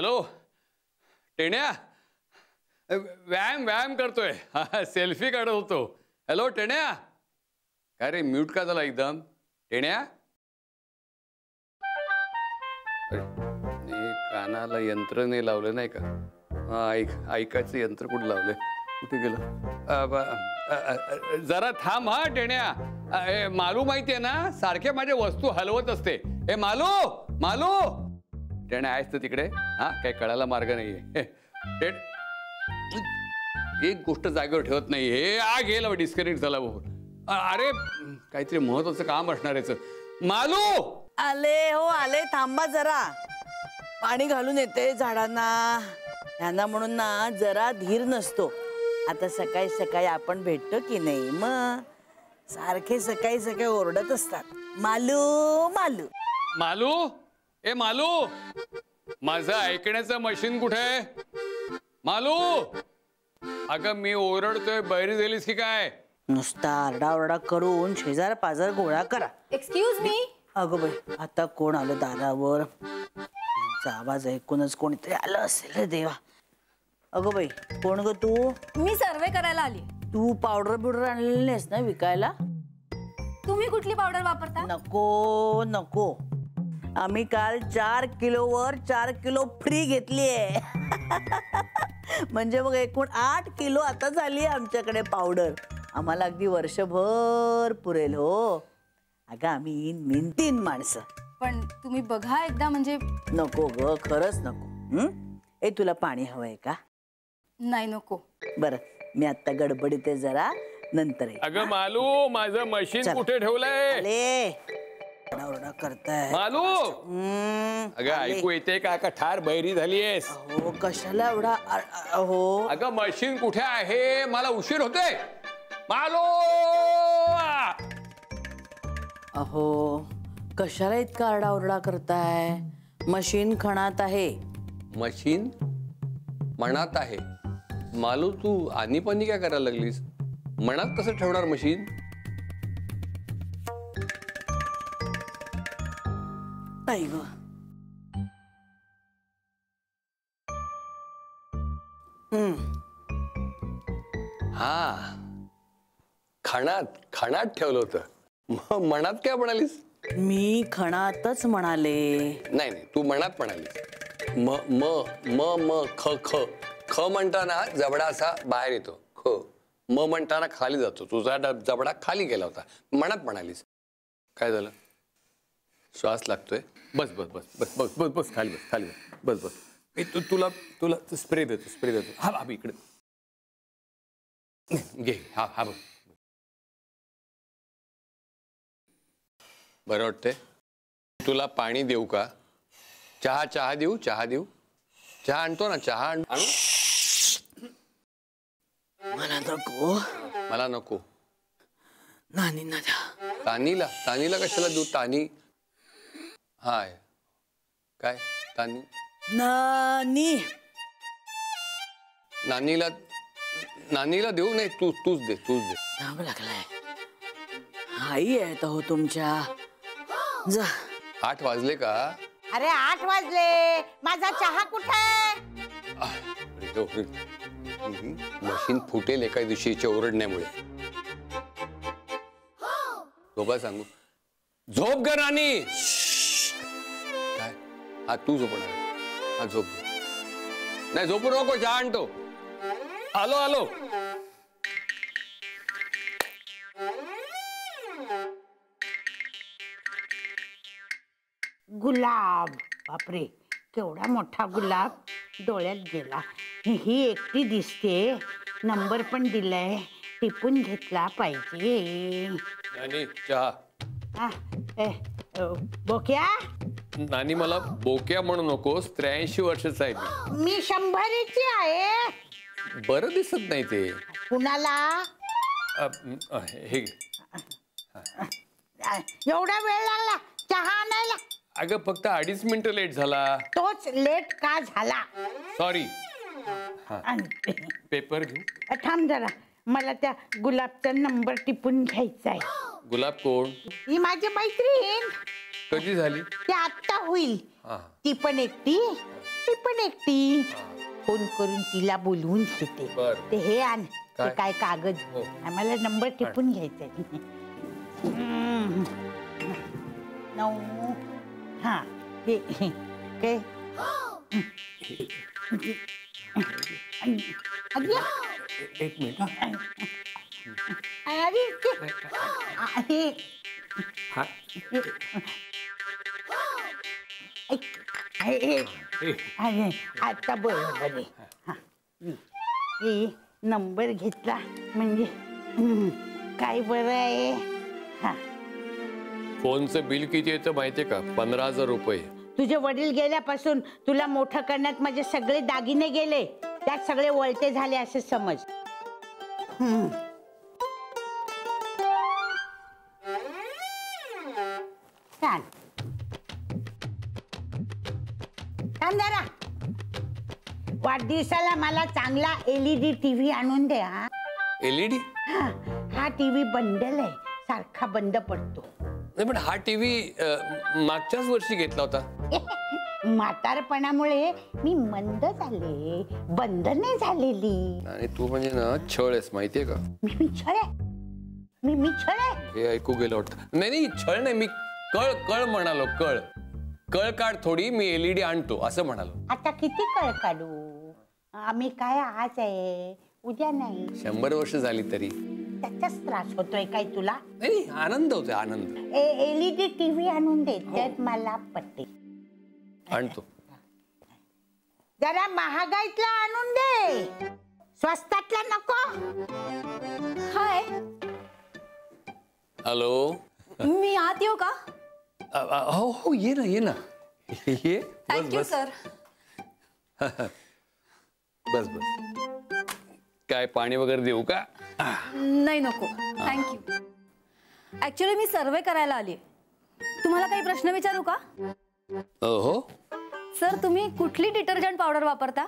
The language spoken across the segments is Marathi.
हॅलो टेण्या, व्यायाम व्यायाम करतोय, सेल्फी काढत होतो. हॅलो टेण्या, काय रे म्यूट का झाला एकदम? टेण्या कानाला यंत्र नाही लावलं नाही का? हा ऐकायचं यंत्र कुठं लावलंय? कुठे गेलं? जरा थांब हा टेण्या. मालू माहितीये ना, सारखे माझे वस्तू हलवत असते. ए मालू मालू, टेण्या आहेस तर तिकडे? हा काही कळायला मार्ग नाहीये. एक गोष्ट जागेवर ठेवत नाही. हे गेला डिस्कनेक्ट झाला भाऊ. अरे काहीतरी महत्वाचं काम असणार याच. मालू आले हो आले, थांबा जरा, पाणी घालून येते झाडांना. यांना म्हणून ना जरा धीर नसतो. आता सकाळी सकाळी आपण भेटतो की नाही, मग सारखे सकाळी सकाळी ओरडत असतात, मालू मालू मालू. ए मालू, माझं ऐकण्याचं मशीन कुठे आहे? मालू, अगं मी ओरडतोय, बहिरी झालीस की काय? नुसता आरडाओरडा करून शेजार पाजार गोळा करा. Excuse me. अगं बाई, आता कोण आलं दारावर? आवाज ऐकूनच कोणीतरी आलं असेल रे देवा. अगं बाई, कोण ग तू? मी सर्वे करायला आली. तू पावडर बिवडर आणलेली नाहीस ना विकायला? तुम्ही कुठली पावडर वापरता? नको नको, आम्ही काल 4 किलोवर 4 किलो फ्री घेतलीये. म्हणजे मग एकूण 8 किलो आता झाली आमच्याकडे पावडर. आम्हाला अगदी वर्षभर पुरेल हो. अगं आम्ही मिनतीन माणसं. पण तुम्ही बघा एकदा, म्हणजे. नको ग, खरंच नको. ए तुला पाणी हवंय का? नाही नको. बरं, मी आता गडबडीत आहे जरा, नंतर ये. अगं मालू, माझं मशीन कुठे ठेवलंय? ओरडा करताय मालू. अगं ऐकू येते का? ठार बहिरी झालीयस? हो, कशाला एवढा? हो अगं मशीन कुठे आहे? मला उशीर होतोय. मालू. अहो कशाला इतका आरडाओरडा करताय? मशीन खणात आहे. मशीन मनात आहे? मालू, तू आनीपानी काय करायला लागलीस? मनात कसं ठेवणार मशीन? नाही ग. हा, खणात ठेवलं होतं. मनात काय म्हणालीस? मी खणातच म्हणाले. नाही नाही, तू मनात म्हणालीस. म म म म ख ख ख म्हणताना जबडा असा बाहेर येतो. ख म म्हणताना खाली जातो. तुझा जबडा खाली गेला होता. मनात म्हणालीस. काय झालं? श्वास लागतोय. बस बस बस बस बस बस बस खाली बस, खाली बस बस बस. तुला तुला स्प्रे देतो, स्प्रे देतो. हा हा इकडे घे. हा हा बघ, बरं वाटतंय? तुला पाणी देऊ का? चहा देऊ? चहा देऊ? चहा आणतो ना, चहा आणू? मला नको. मला नको. नानींना द्या. तानीला कशाला देऊ? तानी हाय काय? तानी नानीला देऊ? नाही, तूच दे. धाम लागलाय. आई आहे हो तुमच्या. जा. 8 वाजले का? अरे 8 वाजले, माझा चहा कुठे? मशीन फुटेल एका दिवशीच्या ओरडण्यामुळे. झोपा सांगू? झोप ग राणी. काय? हा तू झोपणार? हा झोप. नाही झोपू नको, चहा आणतो. आलो. गुलाब, बापरे केवढा मोठा गुलाब डोळ्यात गेला. ही एकटी दिसते, नंबर पण दिलाय, टिपून घेतला पाहिजे. नानी चहा. बोक्या. नानी मला बोक्या म्हणू नकोस. 83 वर्षाचा आहे मी 100ची आहे. बरं दिसत नाही ते. कुणाला? हे एवढा वेळ लागला चहा आणायला? अगं फक्त 2.5 मिनिटं लेट झाला. तोच लेट का झाला? सॉरी. पेपर घेऊ? थांब जरा, मला त्या गुलाबचा नंबर टिपून घ्यायचा आहे. गुलाब कोण? ही माझी मैत्रीण. कधी झाली? ती आत्ता होईल. ती पण एकटी. ती पण एकटी. फोन करून तिला बोलवून घेते. बरं. ते हे आण, ते काय? काय कागद. हो. आम्हाला नंबर टिपून घ्यायचा. 9. हा हे काय अगं, एक मिनिट हा. अरे हे हा. अरे आता बरोबर आहे. हा. हे नंबर घेतला म्हणजे काय बरं आहे. हा फोनचं बिल किती येतं माहितीये का? 15,000 रुपये. तुझे वडील गेल्यापासून तुला मोठं करण्यात माझे सगळे दागिने गेले. त्यात सगळे वळते झाले असे समज. छान थांब जरा. वाढदिवसाला मला चांगला LED TV आणून दे. हा LED? हा टीव्ही बंडल आहे, सारखा बंद पडतो. नाही पण हा टीव्ही मागच्याच वर्षी घेतला होता. म्हातारपणामुळे मी मंद झाले, बंद नाही झालेली. आणि तू म्हणजे ना छळ आहेस माहितीये का? मी छळ आहे. मी छळ आहे. हे ऐकू गेलं वाटतं. नाही छळ नाही, मी कळ म्हणालो. कळ काढ थोडी, मी LED आणतो असं म्हणालो. आता किती कळ काढू? आम्ही काय आज आहे, उद्या नाही. 100 वर्ष झाली तरी त्याचाच त्रास होतोय काय तुला? नाही, आनंद होतोय आनंद. LED TV आणून दे, त्यात मला पटते. आणतो. जरा महागाईतला आणून दे, स्वस्तातला नको. हाय, हॅलो. मी आत येऊ का? हो हो, ये ना ये. Thank you sir. बस. काय पाणी वगैरे देऊ का? नाही नको, थँक्यू. ऍक्च्युली मी सर्वे करायला आली. तुम्हाला काही प्रश्न विचारू का? हो. सर, तुम्ही कुठली डिटर्जंट पावडर वापरता?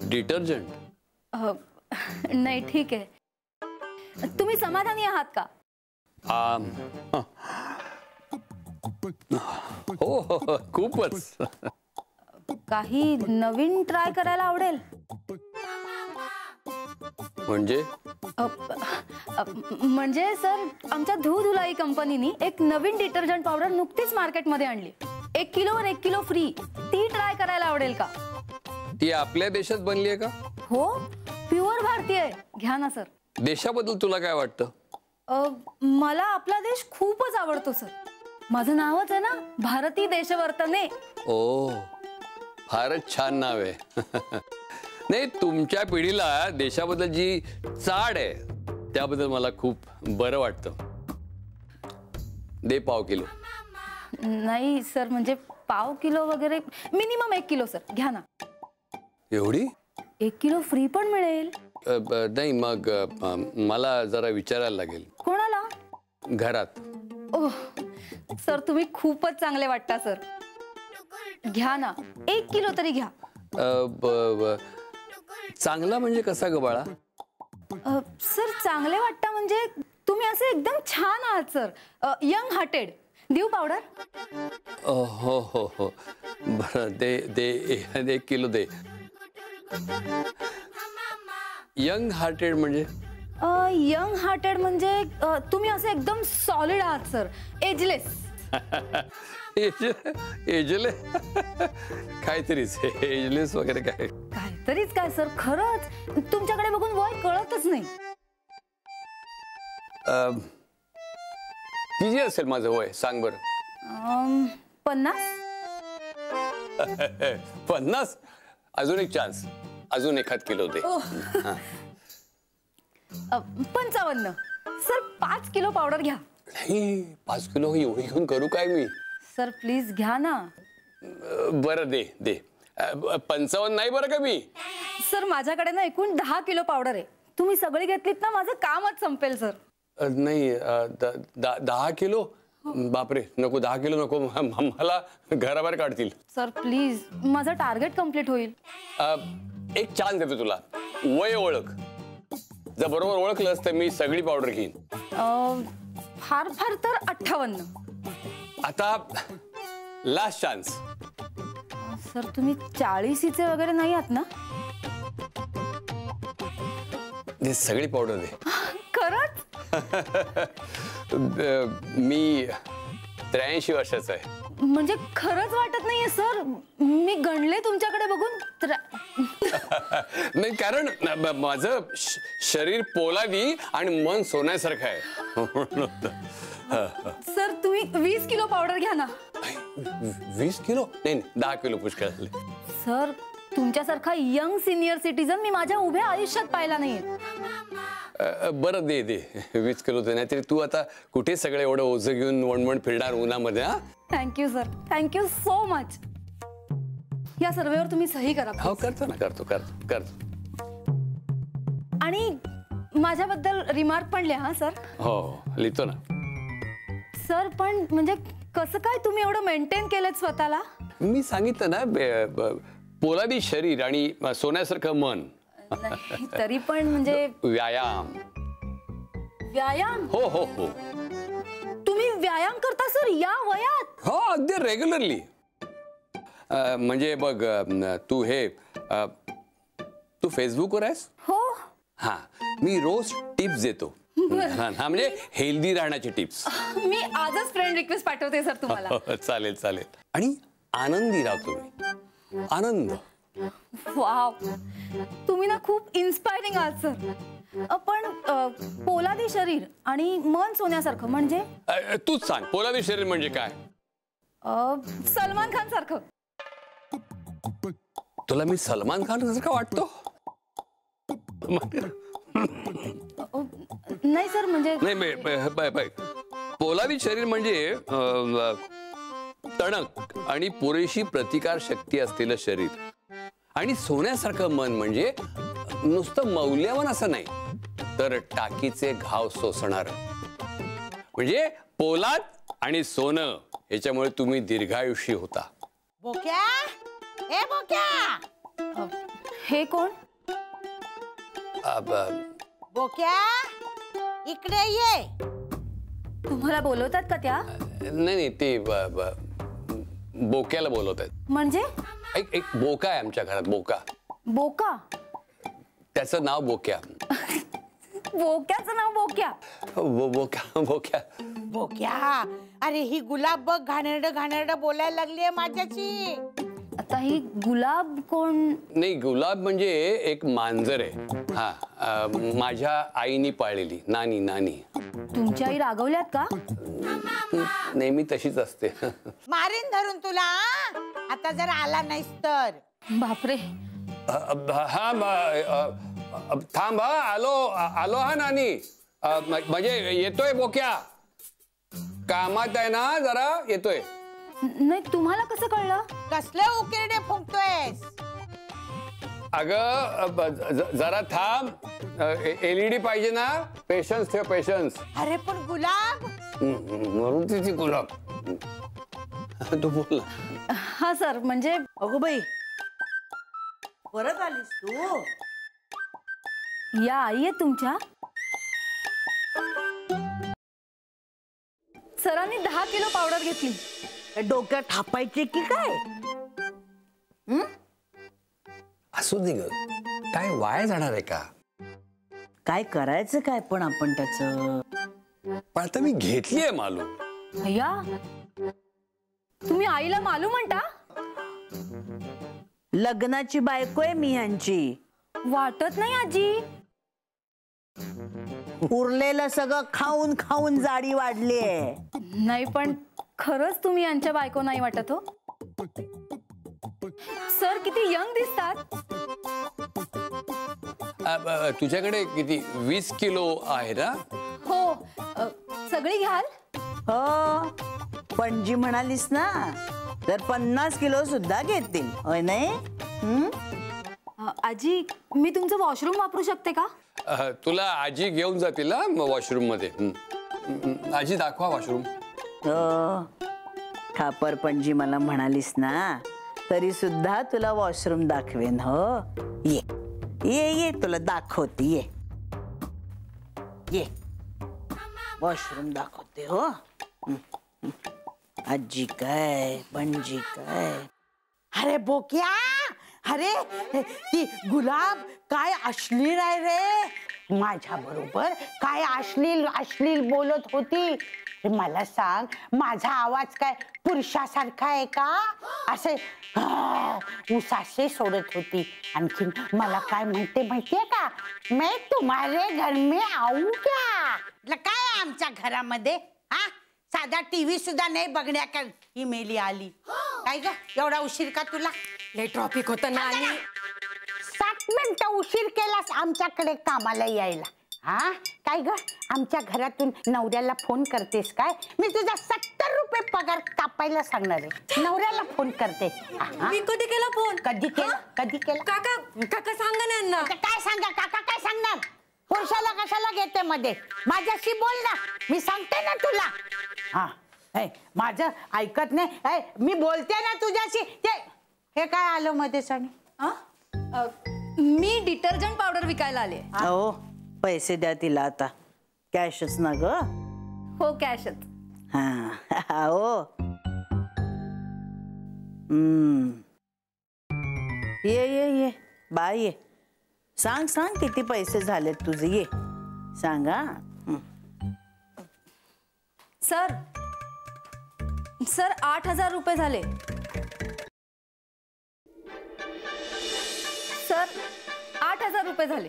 डिटर्जंट? नाही, ठीक आहे. तुम्ही समाधानी आहात का? हो, खूपच. काही नवीन ट्राय करायला आवडेल? म्हणजे सर, आमच्या धुलाई कंपनीनी एक नवीन डिटर्जंट पावडर नुकतीच मार्केटमध्ये आणली. 1 किलोवर 1 किलो फ्री. ती ट्राय करायला आवडेल का? ती आपल्या देशात बनली आहे का? हो, प्युअर भारतीय. घ्या ना सर. देशाबद्दल तुला काय वाटतं? मला आपला देश खूपच आवडतो सर. माझं नावच आहे ना, भारती देशवर्तने. ओ, फारच छान नाव आहे. नाही, तुमच्या पिढीला देशाबद्दल जी चाड आहे त्याबद्दल मला खूप बरं वाटतं. दे 1/2 किलो. नाही सर, म्हणजे 1/2 किलो वगैरे, मिनिमम 1 किलो सर. घ्या ना. एवढी? 1 किलो फ्री पण मिळेल. नाही, मग मला जरा विचारायला लागेल. कोणाला? घरात. ओह सर, तुम्ही खूपच चांगले वाटता सर. घ्या ना, 1 किलो तरी घ्या. चांगला म्हणजे कसा ग बाळा? सर, चांगले वाटता म्हणजे तुम्ही असे एकदम छान आहात सर. Young hearted. देऊ पावडर? हो हो हो, बरं दे 1 किलो दे. यंग हार्टेड म्हणजे? यंग हार्टेड म्हणजे तुम्ही असे एकदम सॉलिड आहात सर. एजलेस. एजलेस? काहीतरीच एजलेस वगैरे काय? काहीतरीच काय सर, खरंच तुमच्याकडे बघून वय कळतच नाही. किती असेल माझं वय, सांग बरं. 50. 50? अजून एक चान्स, अजून 1 किलो दे. 55. सर, 5 किलो पावडर घ्या. नाही, 5 किलो एवढी घेऊन करू काय मी? सर प्लीज घ्या ना. बरं दे. 55 नाही बरं का मी? सर, माझ्याकडे ना एकूण 10 किलो पावडर आहे. तुम्ही सगळी घेतलीत ना, माझं कामच संपेल सर. नाही, 10 किलो? बापरे, नको, 10 किलो नको. मला घराबाहेर काढतील. सर प्लीज, माझं टार्गेट कम्प्लीट होईल. एक चान्स देतो तुला. वय ओळख. जर बरोबर ओळखलंस तर मी सगळी पावडर घेईन. फार फार तर 58. आता लास्ट चान्स. सर तुम्ही 40चे वगैरे नाही आहात ना? ही सगळी पावडर दे. खरंच? मी 83 वर्षाचा आहे. म्हणजे खरंच वाटत नाहीये सर. मी गणले तुमच्याकडे बघून. नाही, कारण माझं शरीर पोलादी आणि मन सोन्यासारखं आहे. सर तुम्ही 20 किलो पावडर घ्या ना. 20 किलो? नाही, 10 किलो पुष्कळ झाले. सर तुमच्यासारखा यंग सिनियर सिटीजन मी माझ्या उभ्या आयुष्यात पाहिला नाहीये. बरं दे 20 किलो दे. नाहीतरी तू आता कुठे सगळं एवढं ओझं घेऊन वणवण फिरणार उन्हामध्ये. हा, thank you sir, thank you so much. या सर्वेवर तुम्ही सही करा. हो, करतो ना, करतो. आणि माझ्याबद्दल रिमार्क पण लिहा. हा सर. हो, लिहितो ना. सर पण म्हणजे कसं काय तुम्ही एवढं मेंटेन केलं स्वतःला? मी सांगितलं ना, पोलादी शरीर आणि सोन्यासारखं मन. नाही, तरी पण म्हणजे व्यायाम. व्यायाम? हो. तुम्ही व्यायाम करता सर या वयात? हो, अगदी रेग्युलरली. म्हणजे बघ, तू फेसबुकवर आहेस? हो. हा, मी रोज टिप्स देतो. हा, म्हणजे हेल्दी राहण्याची टिप्स. मी आजच फ्रेंड रिक्वेस्ट पाठवते सर तुम्हाला. चालेल. आणि आनंदी राहा तुम्ही. आनंद. वाव, तुम्ही ना खूप इन्स्पायरिंग आहात सर. पण पोलादी शरीर आणि मन सोन्यासारखं म्हणजे? तूच सांग, पोलादी शरीर म्हणजे काय? सलमान खान सारखं. तुला मी सलमान खान सारखा वाटतो? नाही सर, म्हणजे नाही, पोलादी शरीर म्हणजे टणक आणि पुरेशी प्रतिकार शक्ती असलेलं शरीर. आणि सोन्यासारखं मन म्हणजे नुसतं मौल्यवान असं नाही, तर टाकीचे घाव सोसणार. म्हणजे पोलाद आणि सोनं याच्यामुळे तुम्ही दीर्घायुषी होता. बोक्या, ए बोक्या. हे कोण? बोक्या, इकडे ये. तुम्हाला बोलवतात का त्या? नाही, ते बोक्याला बोलवत आहेत. म्हणजे? एक बोका आहे आमच्या घरात. बोका? त्याचं नाव बोक्या. बोक्याचं नाव बोक्या? बोक्या. बोक्या, अरे ही गुलाब बघ घाणेरडं बोलायला लागलीये माझ्याशी. आता ही गुलाब कोण? नाही, गुलाब म्हणजे एक मांजर आहे. हा, माझ्या आईनी पाळलेली. नानी. तुमची आई रागवल्यात का? नेहमी तशीच असते. मारीन धरून तुला आता जर आला नाहीस तर. बापरे. हा, थांब. आलो हा नानी. म्हणजे येतोय बोक्या. कामात आहे ना, जरा येतोय. नाही, तुम्हाला कसं कळलं? कसले उकिरडे फुंकतोयस? अगं जरा थांब. LED पाहिजे ना. पेशन्स ठेव, पेशन्स. अरे पण गुलाब. म्हणून तिची गुलाब. तू बोल. हा सर, म्हणजे अगो बाई, परत आलीस तू? या आई आहे तुमच्या? सरांनी 10 किलो पावडर घेतली. डोक्यात थापायचे की काय? असू दे ग, काय वाया जाणार आहे का? काय करायचं काय पण आपण त्याचं? पण आता मी घेतलीये मालू. भैया, तुम्ही आईला मालू म्हणता? लग्नाची बायको आहे मी यांची. वाटत नाही आजी. उरलेलं सगळं खाऊन खाऊन जाडी वाढलीये. नाही, पण खरंच तुम्ही यांच्या बायको नाही वाटत हो. सर किती यंग दिसतात. तुझ्याकडे किती 20 किलो आहे ना? हो. सगळी घ्याल? हो, पणजी म्हणालीस ना, तर 50 किलो सुद्धा घेतील. होय नाही? आजी, मी तुमचं वॉशरूम वापरू शकते का? तुला आजी घेऊन जातील ना वॉशरूम मध्ये. आजी दाखवा वॉशरूम. खापर पणजी मला म्हणालीस ना, तरी सुद्धा तुला वॉशरूम दाखवेन. हो, ये तुला दाखवते. ये वॉशरूम दाखवते. हो, आजी काय, पणजी काय. अरे बोक्या, अरे ती गुलाब काय अश्लील आहे रे, माझ्या बरोबर काय अश्लील अश्लील बोलत होती. मला सांग, माझा आवाज काय पुरुषासारखा आहे का? असे उसासे सोडत होती. आणखीन मला काय म्हणते माहितीये का, मैं तुम्हारे घर में आऊ क्या? काय आमच्या घरामध्ये हा साधा टीव्ही सुद्धा नाही बघण्याकर ही मेली आली. काय ग एवढा उशीर का तुला? लय ट्रॉफिक होतं ना आणि 7 मिनिटं उशीर केलास आमच्याकडे कामाला यायला. हा काय ग आमच्या घरातून नवऱ्याला फोन करतेस काय? मी तुझा 70 रुपये पगार कापायला सांगणार आहे. नवऱ्याला फोन करते. मी कधी केला फोन? कधी केला? कधी केला? काका काका सांगा ना यांना. काय सांगा काका, काय सांगणार? पुरुषाला कशाला घेते मध्ये? माझ्याशी बोल ना, मी सांगते ना तुला. हा माझं ऐकत नाही. मी बोलते ना तुझ्याशी. ते हे काय आलं मध्ये सानी? मी डिटर्जंट पावडर विकायला आले. हो पैसे द्या तिला आता. कॅशच ना ग. हो कॅशच. हा हो. ये ये ये बाय ये. सांग सांग किती पैसे झालेत तुझे, ये सांगा. सर 8,000 रुपये झाले. सर 8,000 रुपये झाले.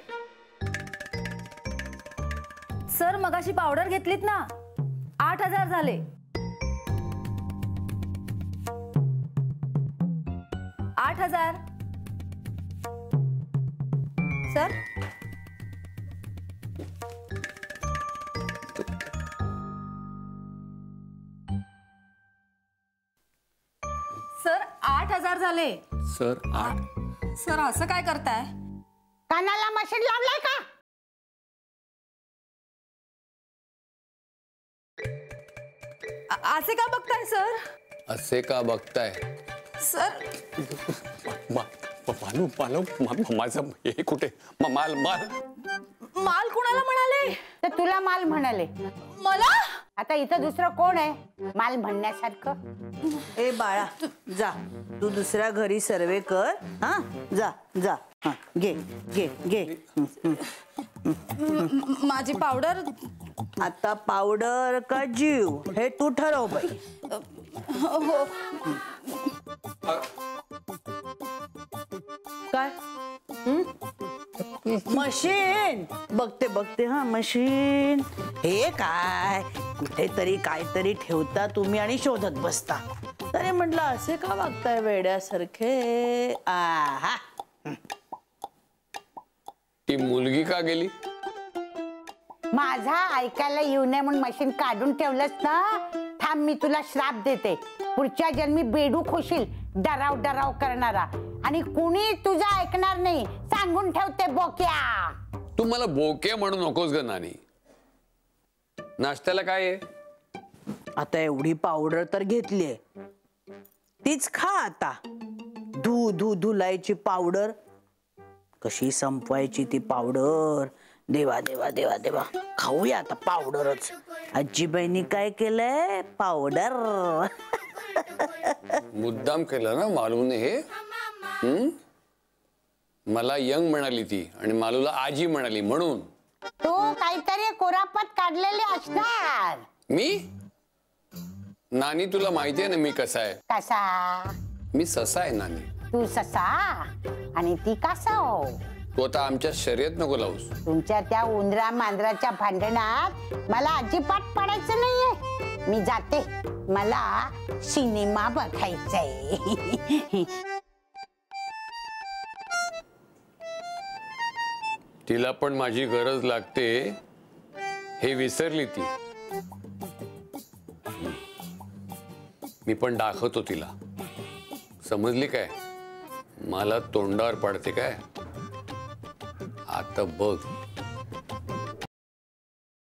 सर मगाशी पावडर घेतलीत ना, 8,000 झाले. 8,000. सर सर 8,000 झाले. सर 8. सर असं काय करताय? कानाला मशीन लावलाय का? असे का बघताय सर? असे का बघताय? सर माझं हे कुठे माल माल माल कोणाला म्हणाले? तर तुला माल म्हणाले. मला? आता इथं दुसरं कोण आहे माल म्हणण्यासारखं? ए बाळा जा, तू दुसऱ्या घरी सर्वे कर. हा जा जा. हा घे घे घे. माझी पावडर. आता पावडर का जीव हे तू ठरव बाई. हो. काय मशीन बघते बघते. हा मशीन हे काय कुठेतरी काहीतरी ठेवता तुम्ही आणि शोधत बसता. तरी म्हटलं असे का वागताय वेड्यासारखे. आहा ती मुलगी का गेली? माझा ऐकायला येऊ नये म्हणून मशीन काढून ठेवलंस ना. थांब मी तुला श्राप देते. पुढच्या जन्मी बेडूक होशील, डराव डराव करणारा, आणि कुणी तुझं ऐकणार नाही. सांगून ठेवते बोक्या. तू मला बोके म्हणू नकोस ग नानी. नाश्त्याला काय आहे? आता एवढी पावडर तर घेतलीये, तीच खा आता. धुलायची पावडर. कशी संपवायची ती पावडर? देवा देवा देवा देवा. खाऊया आता पावडरच. आजीबाईंनी काय केलंय? पावडर. मुद्दाम केलं ना मालूने हे. मला यंग म्हणाली ती आणि मालूला आजी म्हणाली म्हणून. तू काहीतरी कोरापत काढलेले असणार. मी? नानी तुला माहिती आहे ना मी कसा आहे. कसा? मी ससा आहे नानी. तू ससा आणि ती कासव. तू आता आमच्या शर्यत नको लावूस. तुमच्या त्या उंदरा मांजराच्या भांडणात मला अजिबात पडायचं नाहीये. मी जाते, मला सिनेमा बघायचाय. तिला पण माझी गरज लागते हे विसरली ती. मी पण दाखवतो तिला. समजली काय? मला तोंडावर पडते काय आता बघ.